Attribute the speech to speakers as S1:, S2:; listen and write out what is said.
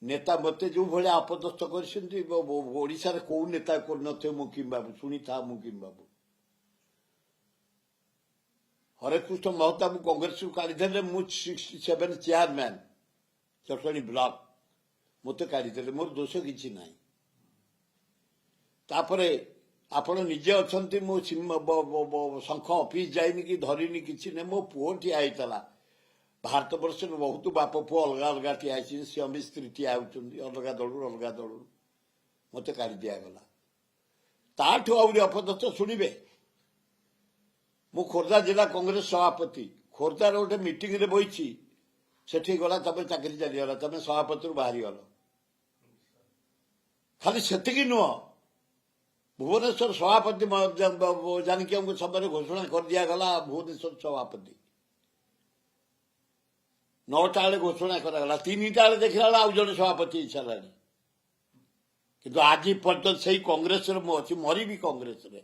S1: नेता मत जो भाई अपदस्थ कर कौ नेता कर मुकिम बाबू शुणी था मुकिम बाबू हरेकृष्ण महताब कांग्रेस काढ़ी मुझे 67 चेयरमैन चटणी ब्लॉक मत काढ़ी मोर दोष किसी ना आपण निजे अच्छा शंख ऑफिस जाइनी कि धरनी कि मो पुओ ठिया होता भारत वर्ष बहुत बाप पुओ अलग अलग ठिया स्वामी स्त्री ठिया होती अलग दल मत काढ़ी दिगला ताठू आहरी अपदस्थ शुणे मु खोर्धा जिला कांग्रेस सभापति खोर्धार गोटे मीटिंग रे बही सेठी गला तब चाकरी चलीगला तुम सभापति बाहरी गल खाली से नुह भुवनेश्वर सभापति जानकी हमको समय घोषणा कर दिगला भुवनेश्वर सभापति 9टा बेले घोषणा करागला 3टा बेले देखला आउ जन सभापति सारा कि आज पर्यटन से कांग्रेस अच्छी मरी भी कांग्रेस रे